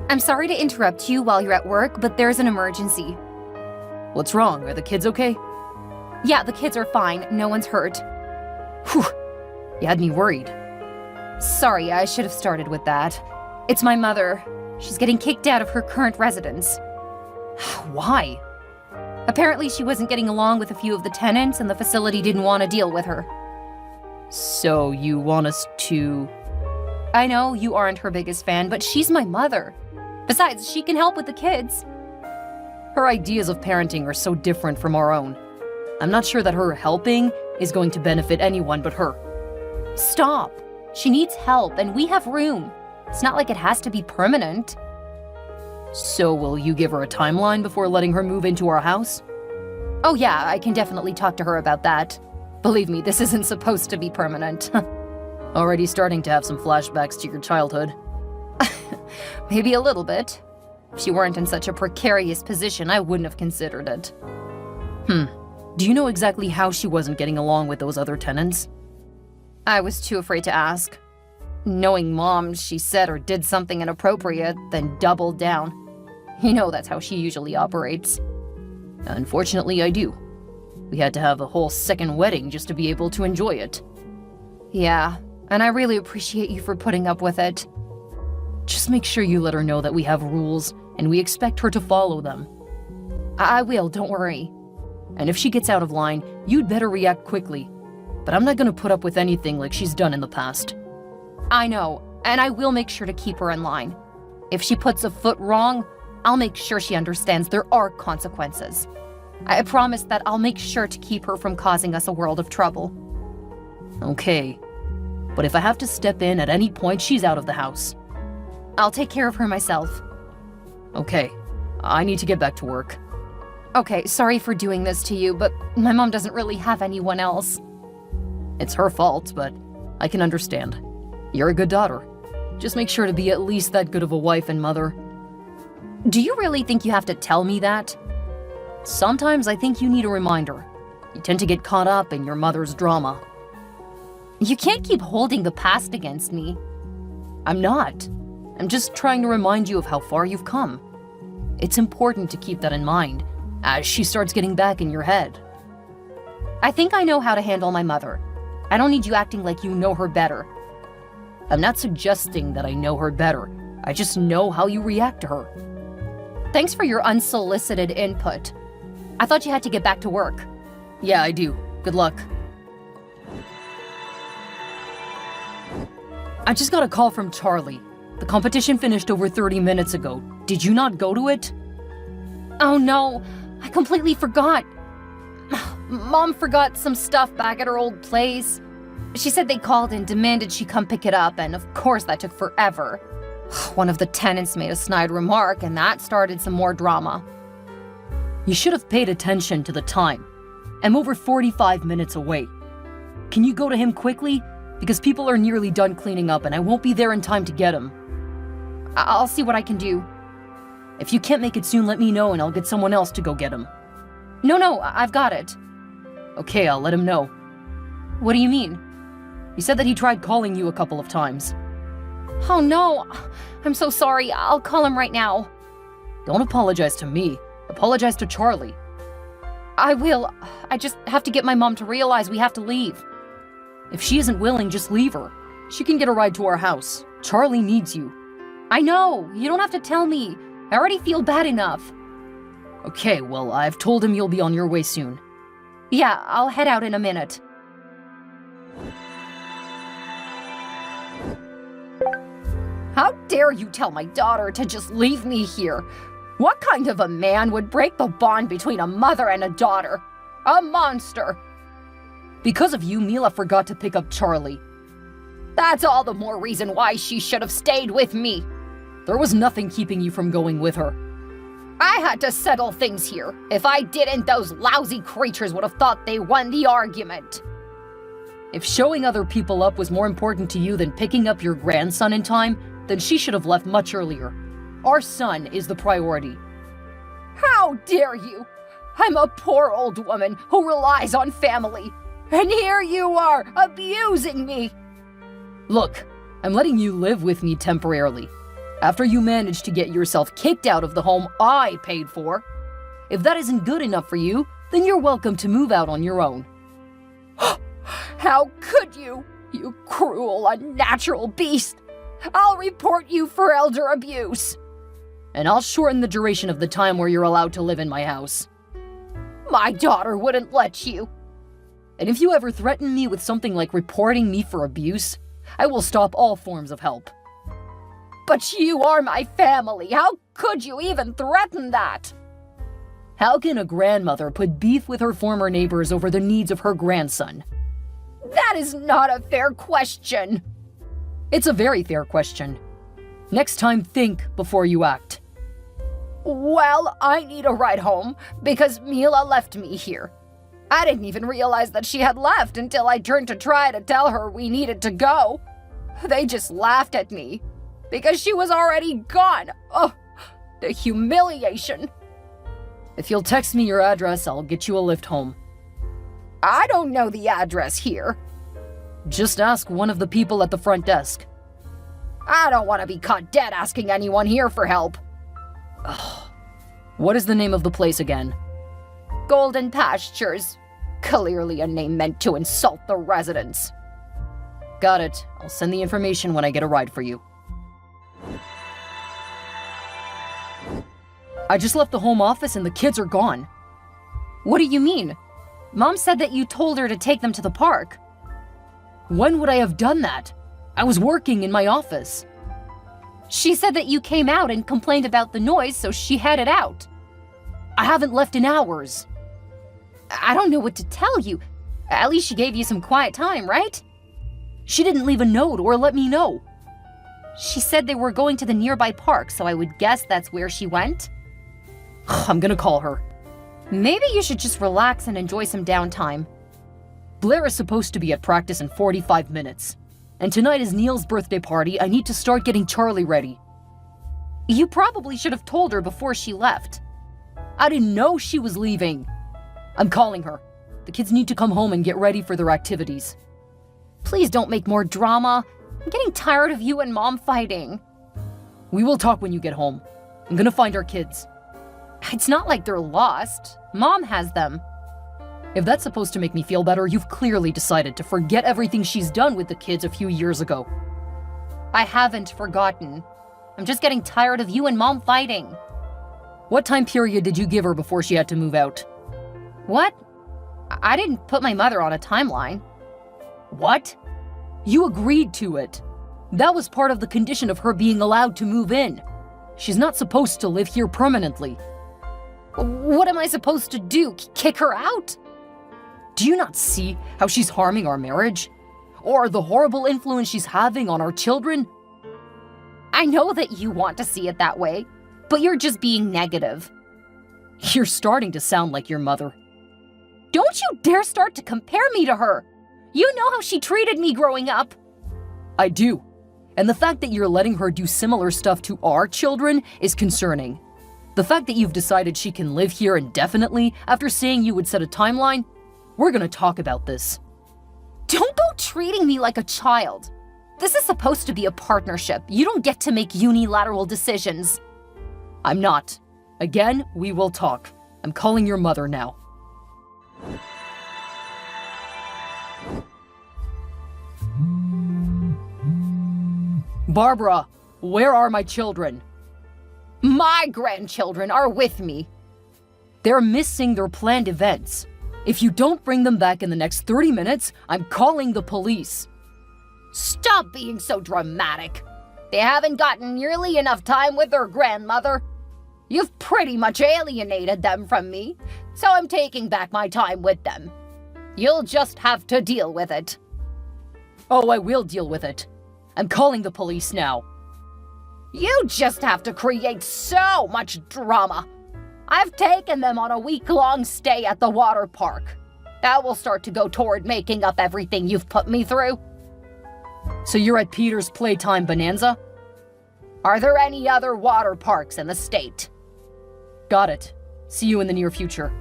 I'm sorry to interrupt you while you're at work, but there's an emergency. What's wrong? Are the kids okay? Yeah, the kids are fine. No one's hurt. Whew. You had me worried. Sorry, I should have started with that. It's my mother. She's getting kicked out of her current residence. Why? Apparently she wasn't getting along with a few of the tenants and the facility didn't want to deal with her. So you want us to... I know you aren't her biggest fan, but she's my mother. Besides, she can help with the kids. Her ideas of parenting are so different from our own. I'm not sure that her helping is going to benefit anyone but her. Stop. She needs help, and we have room. It's not like it has to be permanent. So will you give her a timeline before letting her move into our house? Oh yeah, I can definitely talk to her about that. Believe me, this isn't supposed to be permanent. Already starting to have some flashbacks to your childhood. Maybe a little bit. If she weren't in such a precarious position, I wouldn't have considered it. Do you know exactly how she wasn't getting along with those other tenants? I was too afraid to ask. Knowing Mom, she said or did something inappropriate, then doubled down. You know that's how she usually operates. Unfortunately, I do. We had to have a whole second wedding just to be able to enjoy it. Yeah, and I really appreciate you for putting up with it. Just make sure you let her know that we have rules, and we expect her to follow them. I will, don't worry. And if she gets out of line, you'd better react quickly. But I'm not gonna put up with anything like she's done in the past. I know, and I will make sure to keep her in line. If she puts a foot wrong, I'll make sure she understands there are consequences. I promise that I'll make sure to keep her from causing us a world of trouble. Okay. But if I have to step in at any point, she's out of the house. I'll take care of her myself. Okay. I need to get back to work. Okay, sorry for doing this to you, but my mom doesn't really have anyone else. It's her fault, but I can understand. You're a good daughter. Just make sure to be at least that good of a wife and mother. Do you really think you have to tell me that? Sometimes I think you need a reminder. You tend to get caught up in your mother's drama. You can't keep holding the past against me. I'm not. I'm just trying to remind you of how far you've come. It's important to keep that in mind as she starts getting back in your head. I think I know how to handle my mother. I don't need you acting like you know her better. I'm not suggesting that I know her better. I just know how you react to her. Thanks for your unsolicited input. I thought you had to get back to work. Yeah, I do. Good luck. I just got a call from Charlie. The competition finished over 30 minutes ago. Did you not go to it? Oh no, I completely forgot. Mom forgot some stuff back at her old place. She said they called and demanded she come pick it up, and of course that took forever. One of the tenants made a snide remark, and that started some more drama. You should have paid attention to the time. I'm over 45 minutes away. Can you go to him quickly? Because people are nearly done cleaning up, and I won't be there in time to get him. I'll see what I can do. If you can't make it soon, let me know, and I'll get someone else to go get him. No, I've got it. Okay, I'll let him know. What do you mean? He said that he tried calling you a couple of times. Oh no, I'm so sorry. I'll call him right now. Don't apologize to me. Apologize to Charlie. I will. I just have to get my mom to realize we have to leave. If she isn't willing, just leave her. She can get a ride to our house. Charlie needs you. I know. You don't have to tell me. I already feel bad enough. Okay, well, I've told him you'll be on your way soon. Yeah, I'll head out in a minute. How dare you tell my daughter to just leave me here? What kind of a man would break the bond between a mother and a daughter? A monster! Because of you, Mila forgot to pick up Charlie. That's all the more reason why she should have stayed with me. There was nothing keeping you from going with her. I had to settle things here. If I didn't, those lousy creatures would have thought they won the argument. If showing other people up was more important to you than picking up your grandson in time, then she should have left much earlier. Our son is the priority. How dare you? I'm a poor old woman who relies on family. And here you are, abusing me. Look, I'm letting you live with me temporarily. After you managed to get yourself kicked out of the home I paid for. If that isn't good enough for you, then you're welcome to move out on your own. How could you? You cruel, unnatural beast! I'll report you for elder abuse. And I'll shorten the duration of the time where you're allowed to live in my house. My daughter wouldn't let you. And if you ever threaten me with something like reporting me for abuse, I will stop all forms of help. But you are my family. How could you even threaten that? How can a grandmother put beef with her former neighbors over the needs of her grandson? That is not a fair question. It's a very fair question. Next time, think before you act. Well, I need a ride home because Mila left me here. I didn't even realize that she had left until I turned to try to tell her we needed to go. They just laughed at me because she was already gone. Oh, the humiliation. If you'll text me your address, I'll get you a lift home. I don't know the address here. Just ask one of the people at the front desk. I don't want to be caught dead asking anyone here for help. What is the name of the place again? Golden Pastures. Clearly a name meant to insult the residents. Got it. I'll send the information when I get a ride for you. I just left the home office and the kids are gone. What do you mean? Mom said that you told her to take them to the park. When would I have done that? I was working in my office. She said that you came out and complained about the noise, so she headed out. I haven't left in hours. I don't know what to tell you. At least she gave you some quiet time, right? She didn't leave a note or let me know. She said they were going to the nearby park, so I would guess that's where she went. I'm gonna call her. Maybe you should just relax and enjoy some downtime. Blair is supposed to be at practice in 45 minutes. And tonight is Neil's birthday party. I need to start getting Charlie ready. You probably should have told her before she left. I didn't know she was leaving. I'm calling her. The kids need to come home and get ready for their activities. Please don't make more drama. I'm getting tired of you and Mom fighting. We will talk when you get home. I'm gonna find our kids. It's not like they're lost. Mom has them. If that's supposed to make me feel better, you've clearly decided to forget everything she's done with the kids a few years ago. I haven't forgotten. I'm just getting tired of you and Mom fighting. What time period did you give her before she had to move out? What? I didn't put my mother on a timeline. What? You agreed to it. That was part of the condition of her being allowed to move in. She's not supposed to live here permanently. What am I supposed to do? Kick her out? Do you not see how she's harming our marriage? Or the horrible influence she's having on our children? I know that you want to see it that way, but you're just being negative. You're starting to sound like your mother. Don't you dare start to compare me to her! You know how she treated me growing up. I do. And the fact that you're letting her do similar stuff to our children is concerning. The fact that you've decided she can live here indefinitely after saying you would set a timeline, we're gonna talk about this. Don't go treating me like a child. This is supposed to be a partnership. You don't get to make unilateral decisions. I'm not. Again, we will talk. I'm calling your mother now. Barbara, where are my children? My grandchildren are with me. They're missing their planned events. If you don't bring them back in the next 30 minutes, I'm calling the police. Stop being so dramatic. They haven't gotten nearly enough time with their grandmother. You've pretty much alienated them from me, so I'm taking back my time with them. You'll just have to deal with it. Oh, I will deal with it. I'm calling the police now. You just have to create so much drama. I've taken them on a week-long stay at the water park. That will start to go toward making up everything you've put me through. So you're at Peter's Playtime Bonanza? Are there any other water parks in the state? Got it. See you in the near future.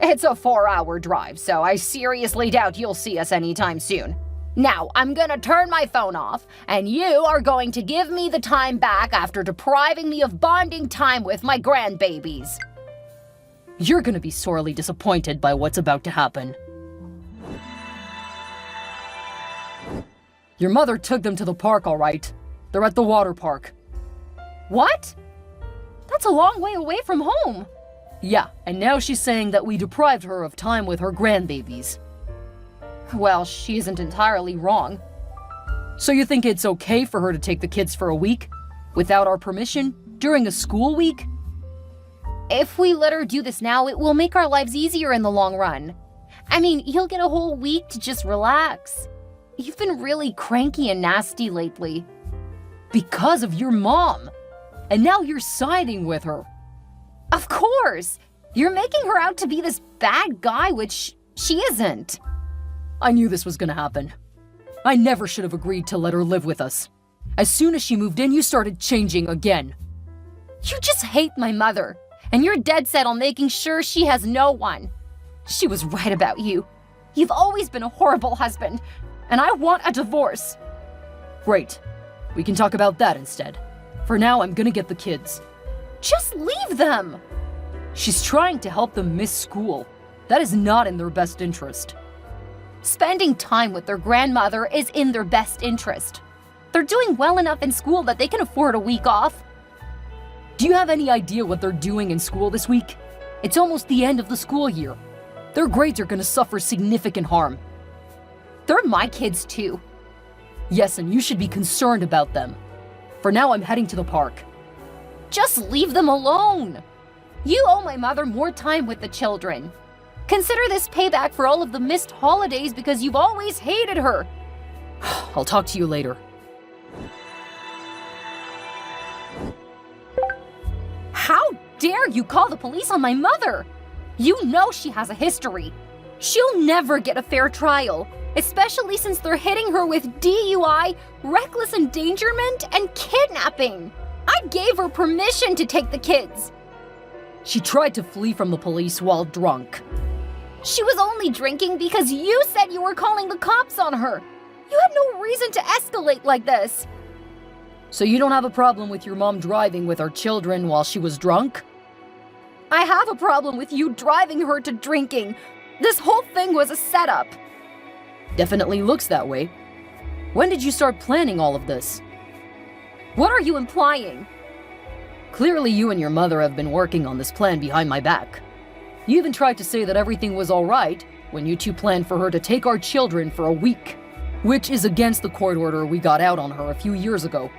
It's a 4-hour drive, so I seriously doubt you'll see us anytime soon. Now, I'm gonna turn my phone off, and you are going to give me the time back after depriving me of bonding time with my grandbabies. You're gonna be sorely disappointed by what's about to happen. Your mother took them to the park, all right. They're at the water park. What? That's a long way away from home. Yeah, and now she's saying that we deprived her of time with her grandbabies. Well, she isn't entirely wrong. So you think it's okay for her to take the kids for a week? Without our permission? During a school week? If we let her do this now, it will make our lives easier in the long run. I mean, you'll get a whole week to just relax. You've been really cranky and nasty lately. Because of your mom. And now you're siding with her. Of course! You're making her out to be this bad guy, which she isn't. I knew this was gonna happen. I never should have agreed to let her live with us. As soon as she moved in, you started changing again. You just hate my mother, and you're dead set on making sure she has no one. She was right about you. You've always been a horrible husband, and I want a divorce. Great. We can talk about that instead. For now, I'm gonna get the kids. Just leave them! She's trying to help them miss school. That is not in their best interest. Spending time with their grandmother is in their best interest. They're doing well enough in school that they can afford a week off. Do you have any idea what they're doing in school this week? It's almost the end of the school year. Their grades are gonna suffer significant harm. They're my kids too. Yes, and you should be concerned about them. For now, I'm heading to the park. Just leave them alone. You owe my mother more time with the children. Consider this payback for all of the missed holidays because you've always hated her. I'll talk to you later. How dare you call the police on my mother? You know she has a history. She'll never get a fair trial, especially since they're hitting her with DUI, reckless endangerment, and kidnapping. I gave her permission to take the kids. She tried to flee from the police while drunk. She was only drinking because you said you were calling the cops on her. You had no reason to escalate like this. So you don't have a problem with your mom driving with our children while she was drunk? I have a problem with you driving her to drinking. This whole thing was a setup. Definitely looks that way. When did you start planning all of this? What are you implying? Clearly you and your mother have been working on this plan behind my back. You even tried to say that everything was all right when you two planned for her to take our children for a week, which is against the court order we got out on her a few years ago.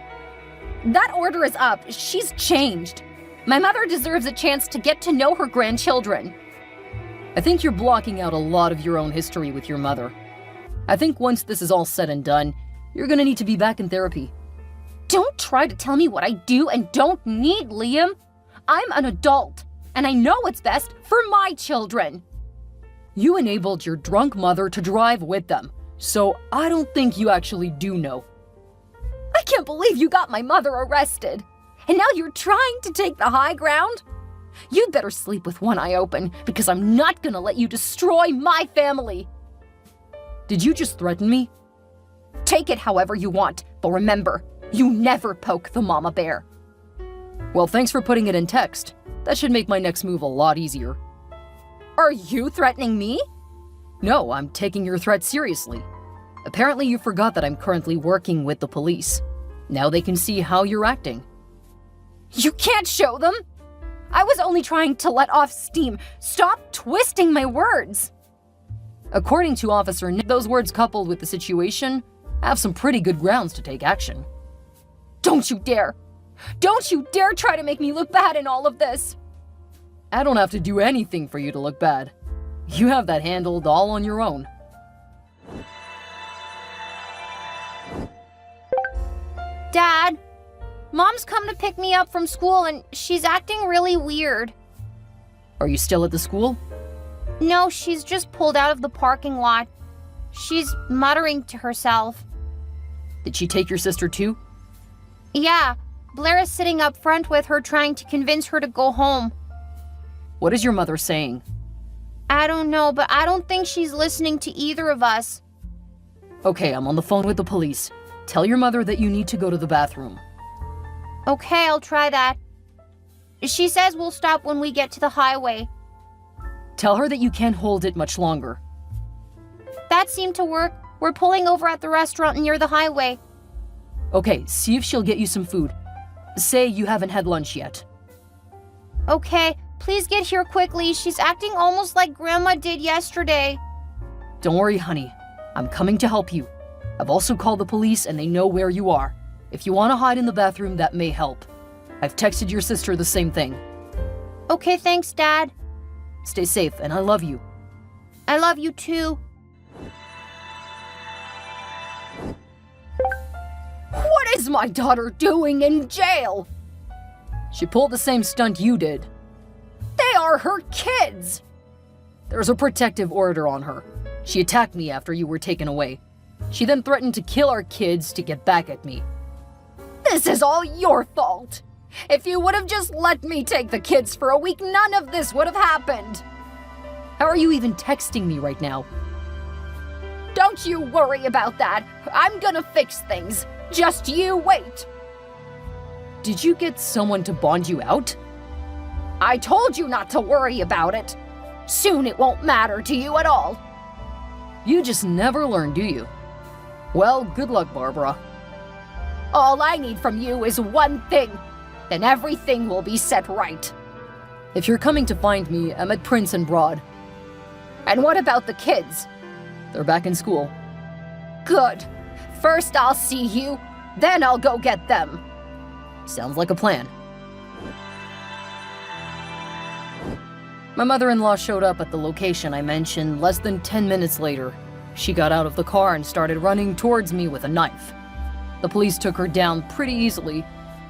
That order is up. She's changed. My mother deserves a chance to get to know her grandchildren. I think you're blocking out a lot of your own history with your mother. I think once this is all said and done, you're gonna need to be back in therapy. Don't try to tell me what I do and don't need, Liam. I'm an adult, and I know what's best for my children. You enabled your drunk mother to drive with them, so I don't think you actually do know. I can't believe you got my mother arrested. And now you're trying to take the high ground? You'd better sleep with one eye open, because I'm not gonna let you destroy my family. Did you just threaten me? Take it however you want, but remember, you never poke the mama bear. Well, thanks for putting it in text. That should make my next move a lot easier. Are you threatening me? No, I'm taking your threat seriously. Apparently you forgot that I'm currently working with the police. Now they can see how you're acting. You can't show them! I was only trying to let off steam. Stop twisting my words! According to Officer Nick, those words coupled with the situation have some pretty good grounds to take action. Don't you dare! Don't you dare try to make me look bad in all of this! I don't have to do anything for you to look bad. You have that handled all on your own. Dad, Mom's come to pick me up from school and she's acting really weird. Are you still at the school? No, she's just pulled out of the parking lot. She's muttering to herself. Did she take your sister too? Yeah, Blair is sitting up front with her trying to convince her to go home. What is your mother saying? I don't know, but I don't think she's listening to either of us. Okay, I'm on the phone with the police. Tell your mother that you need to go to the bathroom. Okay, I'll try that. She says we'll stop when we get to the highway. Tell her that you can't hold it much longer. That seemed to work. We're pulling over at the restaurant near the highway. Okay, see if she'll get you some food. Say you haven't had lunch yet. Okay, please get here quickly. She's acting almost like Grandma did yesterday. Don't worry, honey. I'm coming to help you. I've also called the police and they know where you are. If you want to hide in the bathroom, that may help. I've texted your sister the same thing. Okay, thanks, Dad. Stay safe, and I love you. I love you too. What is my daughter doing in jail? She pulled the same stunt you did. They are her kids! There's a protective order on her. She attacked me after you were taken away. She then threatened to kill our kids to get back at me. This is all your fault! If you would have just let me take the kids for a week, none of this would have happened! How are you even texting me right now? Don't you worry about that. I'm gonna fix things. Just you wait. Did you get someone to bond you out? I told you not to worry about it. Soon it won't matter to you at all. You just never learn, do you? Well, good luck, Barbara. All I need from you is one thing. Then everything will be set right. If you're coming to find me, I'm at Prince and Broad. And what about the kids? They're back in school. Good. First I'll see you, then I'll go get them. Sounds like a plan. My mother-in-law showed up at the location I mentioned less than 10 minutes later. She got out of the car and started running towards me with a knife. The police took her down pretty easily.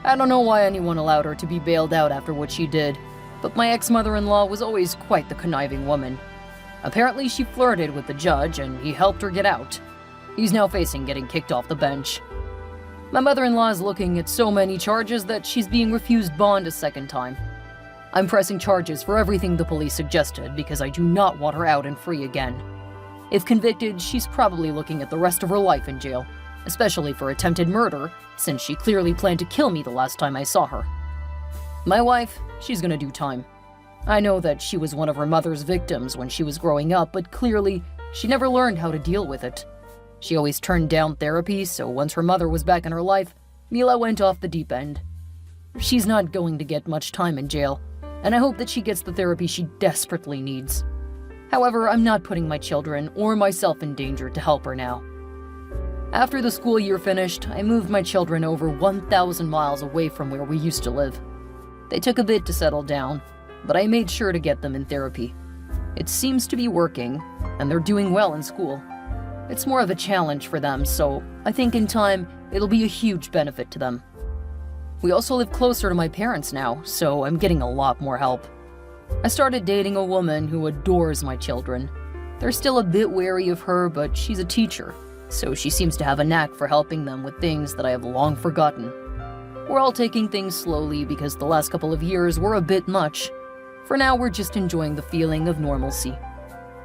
I don't know why anyone allowed her to be bailed out after what she did, but my ex-mother-in-law was always quite the conniving woman. Apparently she flirted with the judge and he helped her get out. He's now facing getting kicked off the bench. My mother-in-law is looking at so many charges that she's being refused bond a second time. I'm pressing charges for everything the police suggested because I do not want her out and free again. If convicted, she's probably looking at the rest of her life in jail, especially for attempted murder, since she clearly planned to kill me the last time I saw her. My wife, she's gonna do time. I know that she was one of her mother's victims when she was growing up, but clearly, she never learned how to deal with it. She always turned down therapy, so once her mother was back in her life, Mila went off the deep end. She's not going to get much time in jail, and I hope that she gets the therapy she desperately needs. However, I'm not putting my children or myself in danger to help her now. After the school year finished, I moved my children over 1,000 miles away from where we used to live. They took a bit to settle down, but I made sure to get them in therapy. It seems to be working, and they're doing well in school. It's more of a challenge for them, so I think in time, it'll be a huge benefit to them. We also live closer to my parents now, so I'm getting a lot more help. I started dating a woman who adores my children. They're still a bit wary of her, but she's a teacher, so she seems to have a knack for helping them with things that I have long forgotten. We're all taking things slowly because the last couple of years were a bit much. For now, we're just enjoying the feeling of normalcy.